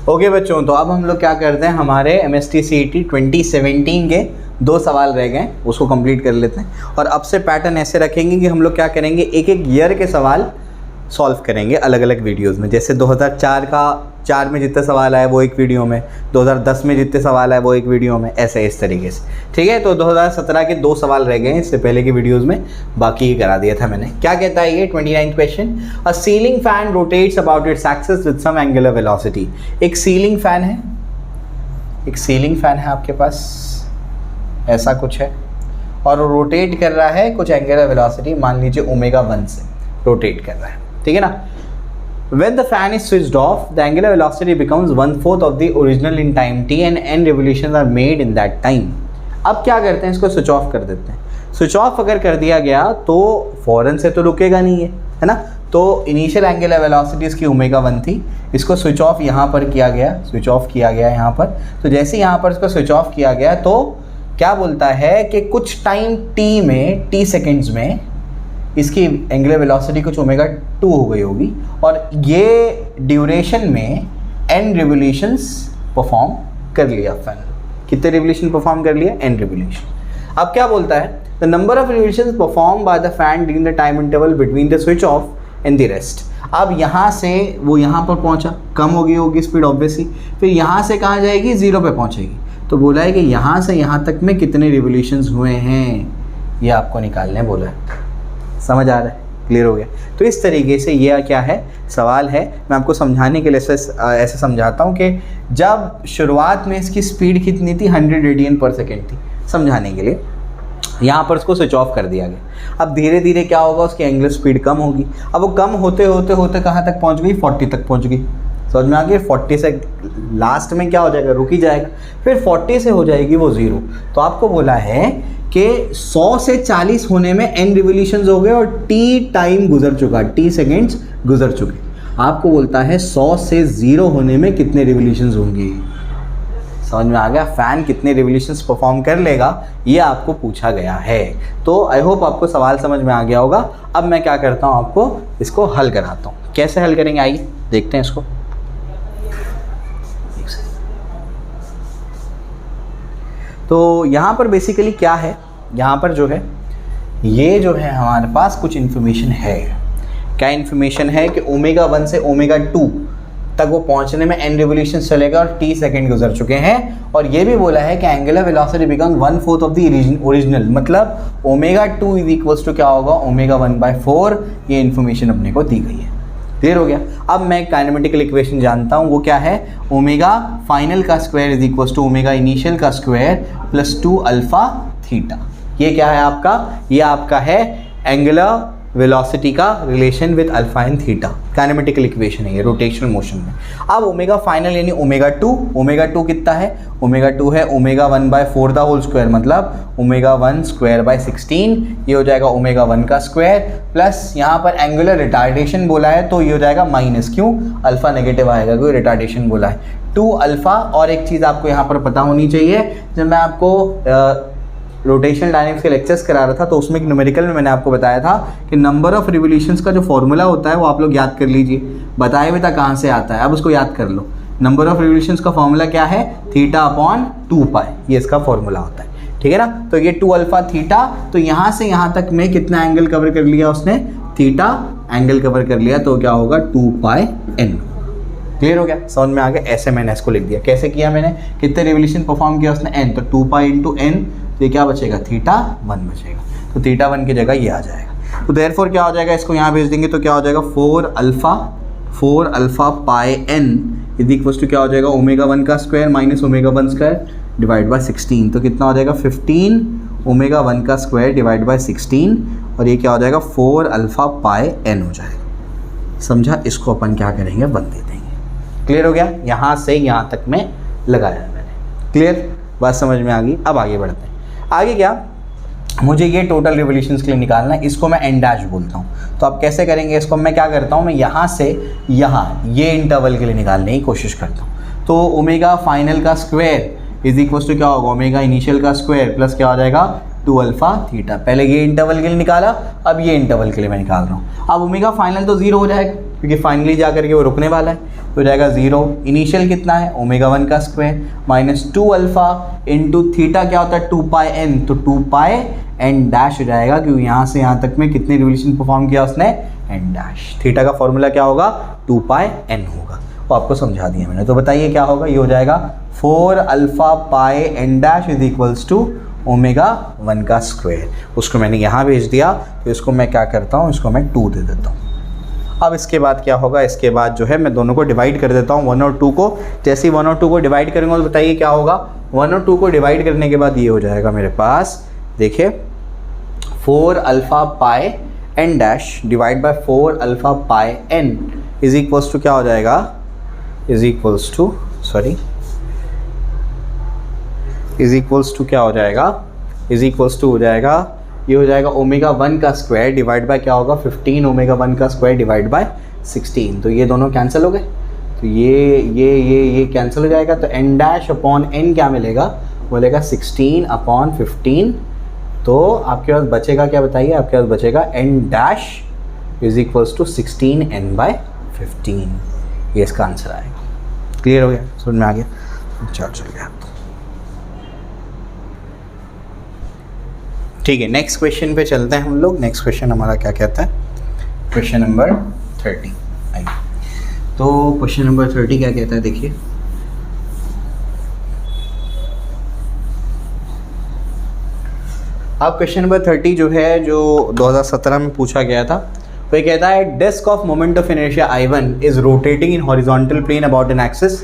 Okay बच्चों, तो अब हम लोग क्या करते हैं, हमारे MST CET 2017 के 2 सवाल रह गए, उसको कंप्लीट कर लेते हैं। और अब से पैटर्न ऐसे रखेंगे कि हम लोग क्या करेंगे, एक एक ईयर के सवाल सॉल्व करेंगे अलग अलग वीडियोस में। जैसे 2004 में जितने सवाल आए वो एक वीडियो में, 2010 में जितने सवाल आए वो एक वीडियो में, ऐसे इस तरीके से। ठीक है, तो 2017 के 2 सवाल रह गए इससे पहले की वीडियोस में, बाकी करा दिया था मैंने। क्या कहता है ये 29th question, a ceiling fan rotates about its axis with some angular velocity. एक सीलिंग फैन है, एक सीलिंग फैन है आपके पास, ऐसा कुछ है, और वो रोटेट कर रहा है कुछ एंगुलर वेलोसिटी, मान लीजिए ω1 से रोटेट कर रहा है। ठीक है ना। When the fan is switched off, the angular velocity becomes 1/4 of the original in time t and n revolutions are made in that time. अब क्या करते हैं, इसको स्विच ऑफ कर देते हैं। स्विच ऑफ अगर कर दिया गया तो फौरन से तो रुकेगा नहीं है ना। तो इनिशियल एंगुलर वेलोसिटी इसकी ω1 थी, इसको स्विच ऑफ यहाँ पर किया गया, स्विच ऑफ किया गया यहाँ पर। तो जैसे यहाँ पर इसको स्विच ऑफ किया गया तो क्या बोलता है कि कुछ टाइम t में, t सेकेंड्स में इसकी एंगुलर वेलोसिटी कुछ ω2 हो गई होगी, और ये ड्यूरेशन में n रिवोल्यूशंस परफॉर्म कर लिया फैन। कितने रिवोल्यूशन परफॉर्म कर लिया, n रिवोल्यूशन। अब क्या बोलता है, the number of revolutions perform by the fan during the time interval between the switch off and the rest. अब यहाँ से वो यहाँ पर पहुँचा, कम हो गई होगी स्पीड ऑब्वियसली, फिर यहाँ से कहाँ जाएगी, 0 पे पहुँचेगी। तो बोला है कि यहाँ से यहाँ तक में कितने रिवोल्यूशंस हुए हैं, ये आपको निकालने बोला है। समझ आ रहा है, क्लियर हो गया। तो इस तरीके से ये क्या है, सवाल है। मैं आपको समझाने के लिए ऐसे समझाता हूँ कि जब शुरुआत में इसकी स्पीड कितनी थी, 100 रेडियन पर सेकेंड थी, समझाने के लिए यहाँ पर उसको स्विच ऑफ कर दिया गया। अब धीरे धीरे क्या होगा, उसकी एंगुलर स्पीड कम होगी। अब वो कम होते होते होते कहाँ तक पहुँच गई, 40 तक पहुँच गई। समझ में आ गया। 40 से लास्ट में क्या हो जाएगा, रुक ही जाएगा, फिर 40 से हो जाएगी वो 0। तो आपको बोला है कि 100 से 40 होने में n रिवोल्यूशंस हो गए और t टाइम गुजर चुका, t सेकेंड्स गुजर चुके। आपको बोलता है 100 से 0 होने में कितने रिवोल्यूशंस होंगे। समझ में आ गया, फैन कितने रिवोल्यूशंस परफॉर्म कर लेगा, ये आपको पूछा गया है। तो आई होप आपको सवाल समझ में आ गया होगा। अब मैं क्या करता हूँ, आपको इसको हल कराता हूँ। कैसे हल करेंगे, आइए देखते हैं इसको। तो यहाँ पर बेसिकली क्या है, यहाँ पर जो है ये जो है हमारे पास कुछ इन्फॉर्मेशन है। क्या इन्फॉर्मेशन है कि ω1 से ω2 तक वो पहुँचने में n रिवोल्यूशन चलेगा और t सेकेंड गुजर चुके हैं। और ये भी बोला है कि angular velocity become 1/4 of the original, मतलब ω2 इज इक्वल्स टू क्या होगा, ω1/4। ये इन्फॉर्मेशन अपने को दी गई है। क्लियर हो गया। अब मैं काइनेमेटिकल इक्वेशन जानता हूँ, वो क्या है, ओमेगा फाइनल का square is equal to omega initial का स्क्वायर प्लस 2 अल्फा थीटा। ये क्या है आपका, ये आपका है एंगुलर वेलोसिटी का relation with alpha and theta. Kinematical equation है ये रोटेशनल मोशन में। अब ओमेगा फाइनल यानी ω2 कितना है, ω2 है ω1/4 द होल स्क्वायर, मतलब ω1 स्क्वायर बाय 16। ये हो जाएगा ω1 का स्क्वायर प्लस यहाँ पर एंगुलर रिटार्डेशन बोला है तो ये हो जाएगा माइनस, क्यों, अल्फा नेगेटिव आएगा, कोई रिटार्डेशन बोला है 2 अल्फा। और एक चीज़ आपको यहाँ पर पता होनी चाहिए, जब मैं आपको रोटेशनल डायनेमिक्स के लेक्चर्स करा रहा था तो उसमें एक न्यूमेरिकल में मैंने आपको बताया था कि नंबर ऑफ रिवोल्यूशंस का जो फॉर्मूला होता है वो आप लोग याद कर लीजिए। बताया भी था कहाँ से आता है, अब उसको याद कर लो। नंबर ऑफ रिवोल्यूशंस का फॉर्मूला क्या है, θ/2π, ये इसका फॉर्मूला होता है। ठीक है ना। तो ये 2 अल्फा थीटा, तो यहाँ से यहाँ तक में कितना एंगल कवर कर लिया उसने, थीटा एंगल कवर कर लिया, तो क्या होगा 2πn। क्लियर हो गया, समझ में आ गया। ऐसे मैंने इसको लिख दिया। कैसे किया मैंने, कितने रिवोल्यूशन परफॉर्म किया उसने, n, तो 2π × n, तो ये क्या बचेगा, θ1 बचेगा। तो θ1 की जगह ये आ जाएगा। तो देयरफॉर क्या हो जाएगा, इसको यहाँ भेज देंगे तो क्या हो जाएगा 4 alpha πn is equals to क्या हो जाएगा, ω1 का square minus ω1 square divide by 16। तो कितना हो जाएगा 15 ω1 का स्क्वायर डिवाइड बाय 16, और ये क्या हो जाएगा 4 अल्फा πn हो जाएगा। समझा। इसको अपन क्या करेंगे, 1 दे देंगे। क्लियर हो गया, यहाँ से यहाँ तक में लगाया मैंने। क्लियर, बात समझ में आ गई। अब आगे बढ़ते हैं। आगे क्या, मुझे ये टोटल रिवोल्यूशंस के लिए निकालना है, इसको मैं n डैश बोलता हूँ। तो आप कैसे करेंगे इसको, मैं क्या करता हूँ, मैं यहाँ से यहाँ ये इंटरवल के लिए निकालने की कोशिश करता हूँ। तो ओमेगा फाइनल का स्क्वायर इज इक्वल टू क्या होगा, ओमेगा इनिशियल का स्क्वायर प्लस क्या हो जाएगा 2 अल्फा थीटा। पहले ये इंटरवल के लिए निकाला, अब ये इंटरवल के लिए मैं निकाल रहा हूँ। अब ओमेगा फाइनल तो 0 हो जाएगा, क्योंकि फाइनली जा करके वो रुकने वाला है, तो हो जाएगा 0। इनिशियल कितना है ओमेगा 1 का square minus 2 alpha into theta क्या होता है 2 पाई एन, तो 2 पाई एन डैश हो जाएगा, क्योंकि यहाँ से यहाँ तक में कितने रिवोल्यूशन परफॉर्म किया उसने, एन डैश। थीटा का फॉर्मूला क्या होगा 2 पाई एन होगा, वो आपको समझा दिया मैंने। तो बताइए क्या होगा, ये हो जाएगा 4 alpha pi N dash is equals to omega 1 का स्क्वायर। उसको मैंने यहाँ भेज दिया, तो इसको मैं क्या करता हूँ, इसको मैं 2 दे देता हूँ। अब इसके बाद क्या होगा, इसके बाद जो है मैं दोनों को डिवाइड कर देता हूँ 1 और 2 को। जैसे ही 1 और 2 को डिवाइड करेंगे तो बताइए क्या होगा, 1 और 2 को डिवाइड करने के बाद ये हो जाएगा मेरे पास, देखिए 4 alpha pi N dash divide by 4 alpha pi N is equals to क्या हो जाएगा, इज इक्वल्स टू क्या हो जाएगा, इज इक्वल्स टू हो जाएगा, ये हो जाएगा ओमेगा 1 का स्क्वायर डिवाइड बाय क्या होगा 15 ओमेगा 1 का स्क्वायर डिवाइड बाय 16। तो ये दोनों कैंसिल हो गए, तो ये कैंसिल हो जाएगा, तो एन डैश अपॉन एन क्या मिलेगा, बोलेगा 16 अपॉन 15। तो आपके पास बचेगा क्या बताइए, आपके पास बचेगा N dash is equals to 16 N by 15, ये इसका आंसर आएगा। क्लियर हो गया, समझ में आ गया, चल गया। ठीक है, नेक्स्ट क्वेश्चन पे चलते हैं हम लोग। नेक्स्ट क्वेश्चन हमारा क्या कहता है, क्वेश्चन नंबर 30। आइए, तो क्वेश्चन नंबर 30 क्या कहता है, देखिए अब क्वेश्चन नंबर 30 जो है, जो 2017 में पूछा गया था, वो कहता है disc of moment of inertia I1 is rotating in horizontal plane about an axis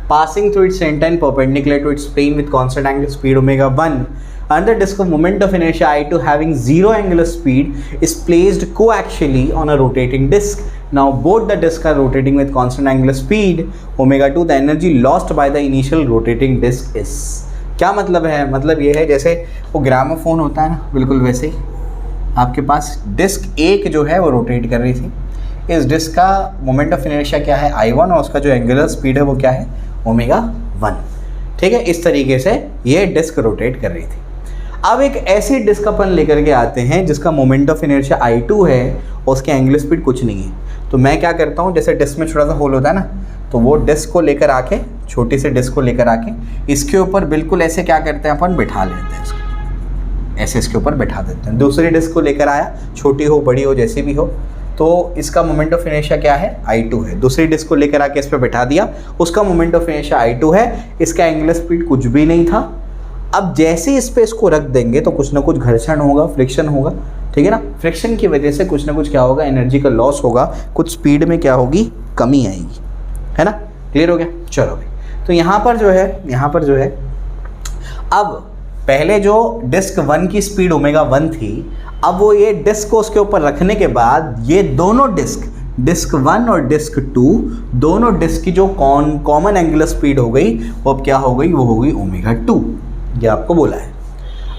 passing through its center and perpendicular to its plane with constant angular speed omega 1. Another disk of moment of inertia I2 having zero angular speed is placed coaxially on a rotating disk. Now both the disks are rotating with constant angular speed omega 2. The energy lost by the initial rotating disk is. क्या मतलब है, मतलब ये है जैसे वो gramophone होता है ना, बिल्कुल वैसे ही आपके पास डिस्क एक जो है वो रोटेट कर रही थी। इस डिस्क का मोमेंट ऑफ इनर्शिया क्या है I1 और उसका जो एंगुलर स्पीड है वो क्या है ओमेगा 1। ठीक है, इस तरीके से ये डिस्क रोटेट कर रही थी। अब एक ऐसी डिस्क अपन लेकर के आते हैं जिसका मोमेंट ऑफ इनर्शिया I2 है और उसके एंगुलर स्पीड कुछ नहीं है। तो मैं क्या करता हूँ, जैसे डिस्क में छोटा सा होल होता है ना, तो वो डिस्क को लेकर आके, छोटी सी डिस्क को लेकर आके इसके ऊपर बिल्कुल ऐसे क्या करते हैं अपन, बिठा लेते हैं इसको, ऐसे इसके ऊपर बैठा देते हैं। दूसरी डिस्क को लेकर आया, छोटी हो बड़ी हो जैसी भी हो, तो इसका मोमेंट ऑफ इनर्शिया क्या है I2 है। दूसरी डिस्क को लेकर आके इस पर बैठा दिया, उसका मोमेंट ऑफ इनर्शिया I2 है, इसका एंगुलर स्पीड कुछ भी नहीं था। अब जैसे ही इस पे इसको रख देंगे तो कुछ ना कुछ घर्षण होगा, फ्रिक्शन होगा, ठीक है ना। फ्रिक्शन की वजह से कुछ ना कुछ क्या होगा, एनर्जी का लॉस होगा, कुछ स्पीड में क्या होगी, कमी आएगी, है ना। क्लियर हो गया, चलो भाई। तो यहाँ पर जो है अब पहले जो डिस्क 1 की स्पीड ओमेगा 1 थी, अब वो ये डिस्क को उसके ऊपर रखने के बाद ये दोनों डिस्क 1 और डिस्क 2 दोनों डिस्क की जो कॉमन एंगुलर स्पीड हो गई वो अब क्या हो गई, वो हो गई ओमेगा 2। ये आपको बोला है।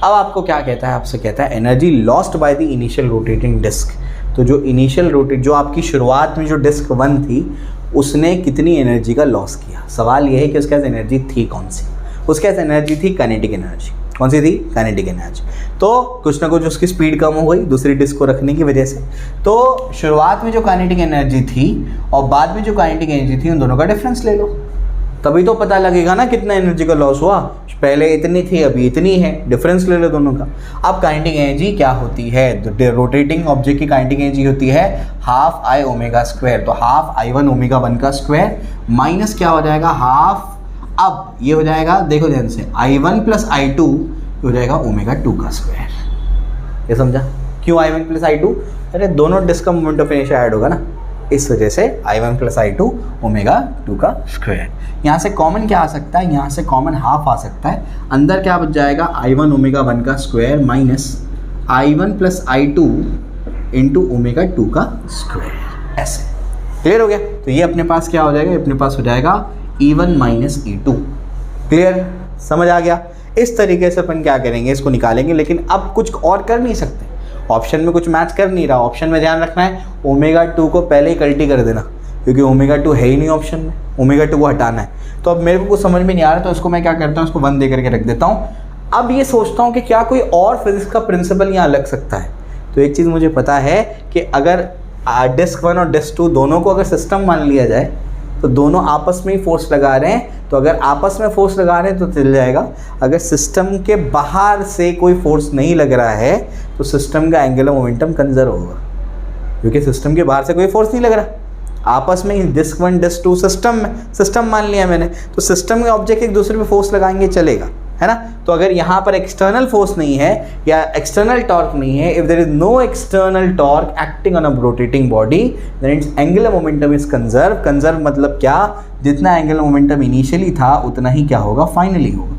अब आपको क्या कहता है, आपसे कहता है energy lost by the initial rotating disc. तो जो इनिशियल जो आपकी शुरुआत में जो डिस्क 1 थी उसने कितनी एनर्जी का लॉस किया। सवाल ये है कि उसके पास एनर्जी थी कौन सी, उसके पास एनर्जी थी काइनेटिक एनर्जी। कौन सी थी, काइनेटिक एनर्जी। तो कुछ ना कुछ उसकी स्पीड कम हो गई दूसरी डिस्क को रखने की वजह से। तो शुरुआत में जो काइनेटिक एनर्जी थी और बाद में जो काइनेटिक एनर्जी थी, उन दोनों का डिफरेंस ले लो, तभी तो पता लगेगा ना कितना एनर्जी का लॉस हुआ। पहले इतनी थी, अभी इतनी है, डिफरेंस ले लो दोनों का। अब काइनेटिक एनर्जी क्या होती है, रोटेटिंग ऑब्जेक्ट की काइनेटिक एनर्जी होती है हाफ I ओमेगा स्क्वायर। तो हाफ I1 ओमेगा 1 का स्क्वायर माइनस क्या हो जाएगा, हाफ, अब ये हो जाएगा, देखो ध्यान से, I1 प्लस I2 हो जाएगा ओमेगा 2 का स्क्वायर। ये समझा, क्यों I1 प्लस I2, अरे दोनों डिस्क का मोमेंट ऑफ इनर्शिया ऐड होगा ना, इस वजह से I1 प्लस I2 ओमेगा 2 का स्क्वायर। यहाँ से कॉमन क्या आ सकता है, यहाँ से कॉमन हाफ आ सकता है, अंदर क्या बच जाएगा I1 ओमेगा 1 का square minus I1 plus I2 into omega 2 का स्क्वायर। ऐसे क्लियर हो गया। तो ये अपने पास क्या हो जाएगा, अपने पास हो जाएगा E1 माइनस E2। क्लियर, समझ आ गया। इस तरीके से अपन क्या करेंगे, इसको निकालेंगे। लेकिन अब कुछ और कर नहीं सकते, ऑप्शन में कुछ मैच कर नहीं रहा। ऑप्शन में ध्यान रखना है, ओमेगा 2 को पहले ही कल्टी कर देना, क्योंकि ओमेगा 2 है ही नहीं ऑप्शन में, ओमेगा 2 को हटाना है। तो अब मेरे को कुछ समझ में नहीं आ रहा, तो इसको मैं क्या करता हूँ, इसको 1 दे करके रख देता हूँ। अब ये सोचता हूँ कि क्या कोई और फिजिक्स का प्रिंसिपल यहाँ लग सकता है। तो एक चीज़ मुझे पता है कि अगर डिस्क 1 और डिस्क 2 दोनों को अगर सिस्टम मान लिया जाए तो दोनों आपस में ही फोर्स लगा रहे हैं, तो अगर आपस में फोर्स लगा रहे हैं तो चल जाएगा। अगर सिस्टम के बाहर से कोई फोर्स नहीं लग रहा है तो सिस्टम का एंगुलर मोमेंटम कंजर्व होगा, क्योंकि सिस्टम के बाहर से कोई फोर्स नहीं लग रहा, आपस में ही डिस्क 1 डिस्क 2 सिस्टम मान लिया मैंने, तो सिस्टम के ऑब्जेक्ट एक दूसरे पे फोर्स लगाएंगे चलेगा, है ना। तो अगर यहाँ पर एक्सटर्नल फोर्स नहीं है या एक्सटर्नल टॉर्क नहीं है, if there is no external torque acting on a rotating body, then its angular momentum is conserve मतलब क्या, जितना एंगुलर मोमेंटम इनिशियली था उतना ही क्या होगा, फाइनली होगा,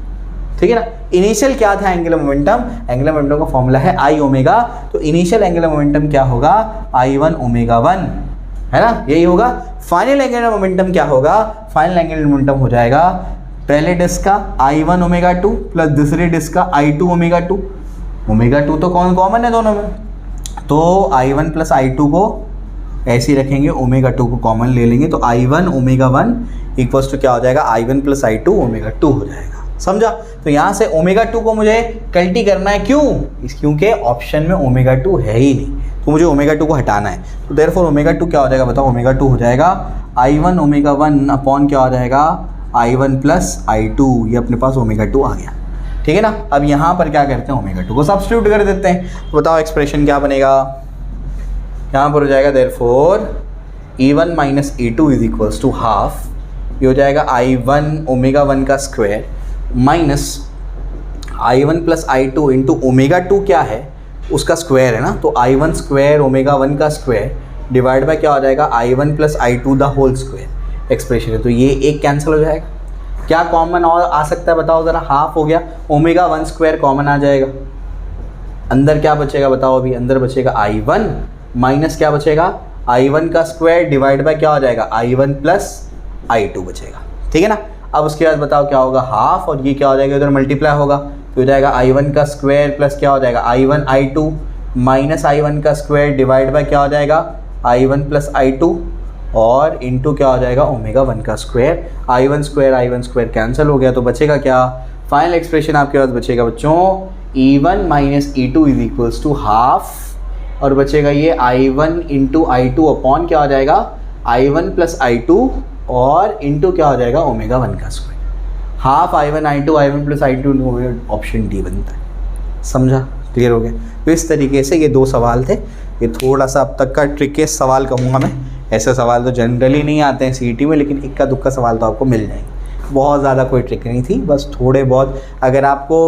ठीक है ना। इनिशियल क्या था एंगुलर मोमेंटम का फॉर्मूला है आई ओमेगा, तो इनिशियल एंगुलर मोमेंटम क्या होगा, I1 ओमेगा 1, है ना, यही होगा। फाइनल एंगुलर मोमेंटम क्या होगा, फाइनल एंगुलर मोमेंटम हो जाएगा पहले डिस्क का I1 ओमेगा 2 प्लस दूसरे डिस्क का I2 ओमेगा 2, ओमेगा 2 तो कॉमन है दोनों में, तो I1 प्लस I2 को ऐसे ही रखेंगे, ओमेगा 2 को कॉमन ले लेंगे, तो I1 ओमेगा 1 इक्वल्स टू क्या हो जाएगा, I1 प्लस I2 ओमेगा 2 हो जाएगा, समझा। तो यहाँ से ओमेगा 2 को मुझे कल्टी करना है, क्योंकि ऑप्शन में ओमेगा 2 है ही नहीं, तो मुझे ओमेगा 2 को हटाना है, तो देयरफॉर ओमेगा 2 क्या हो जाएगा बताओ, ओमेगा 2 हो जाएगा I1 ओमेगा 1 अपॉन क्या हो जाएगा, I1 प्लस I2, ये अपने पास ओमेगा 2 आ गया, ठीक है ना। अब यहाँ पर क्या करते हैं, ओमेगा 2 को सब्स्टिट्यूट कर देते हैं, तो बताओ एक्सप्रेशन क्या बनेगा, यहाँ पर हो जाएगा therefore E1 minus E2 is equals to half, ये हो जाएगा I1 ओमेगा 1 का square minus I1 plus I2 into omega 2 क्या है उसका स्क्वायर है ना, तो I1 स्क्वायर ओमेगा 1 का स्क्वायर डिवाइड बाय क्या हो जाएगा, I1 plus I2 the whole square expression है, तो ये एक कैंसिल हो जाएगा। क्या कॉमन और आ सकता है बताओ ज़रा, हाफ हो गया, ओमेगा 1 स्क्वायर कॉमन आ जाएगा, अंदर क्या बचेगा बताओ, अभी अंदर बचेगा I1 माइनस क्या बचेगा, I1 का स्क्वायर डिवाइड बाय क्या हो जाएगा, I1 प्लस I2 बचेगा, ठीक है ना। अब उसके बाद बताओ क्या होगा, हाफ, और ये क्या हो जाएगा, इधर मल्टीप्लाई होगा, तो हो जाएगा I1 का स्क्वायर प्लस क्या हो जाएगा, I1 I2 माइनस I1 का स्क्वायर डिवाइड बाय क्या हो जाएगा, I1 प्लस I2 और इंटू क्या हो जाएगा, ओमेगा 1 का स्क्वायर, I1 स्क्वायर कैंसिल हो गया, तो बचेगा क्या, फाइनल एक्सप्रेशन आपके पास बचेगा बच्चों E1 minus E2 is equals to half, और बचेगा ये I1 इंटू I2 अपॉन क्या हो जाएगा, I1 प्लस I2 और इंटू क्या हो जाएगा, ओमेगा 1 का square, half I1 I1 plus I2, option D बनता है, समझा, क्लियर हो गया। तो इस तरीके से ये 2 सवाल थे, ये थोड़ा सा अब तक का ट्रिकेस्ट सवाल कहूँगा मैं, ऐसे सवाल तो जनरली नहीं आते हैं सीईटी में, लेकिन इक्का दुक्का सवाल तो आपको मिल जाएंगे, बहुत ज़्यादा कोई ट्रिक नहीं थी, बस थोड़े बहुत, अगर आपको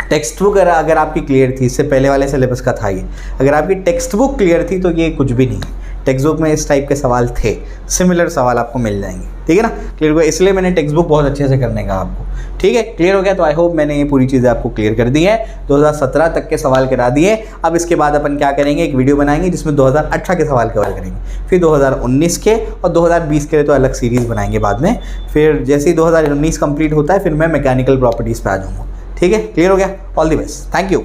टेक्स्ट बुक अगर आपकी क्लियर थी, इससे पहले वाले सिलेबस का था ये, अगर आपकी टेक्स्ट बुक क्लियर थी तो ये कुछ भी नहीं है, टेक्स्ट बुक में इस टाइप के सवाल थे, सिमिलर सवाल आपको मिल जाएंगे, ठीक है ना, क्लियर हो गया, इसलिए मैंने टेक्स्ट बुक बहुत अच्छे से करने का आपको, ठीक है, क्लियर हो गया। तो आई होप मैंने ये पूरी चीज़ें आपको क्लियर कर दी है, 2017 तक के सवाल करा दिए। अब इसके बाद अपन क्या करेंगे, एक वीडियो बनाएंगे जिसमें 2018 के सवाल कवर करेंगे, फिर 2019 के और 2020 के लिए तो अलग सीरीज़ बनाएंगे बाद में, फिर जैसे ही 2019 कंप्लीट होता है फिर मैं मैकेनिकल प्रॉपर्टीज़ पे आ जाऊँगा, ठीक है, क्लियर हो गया, all the best, thank you.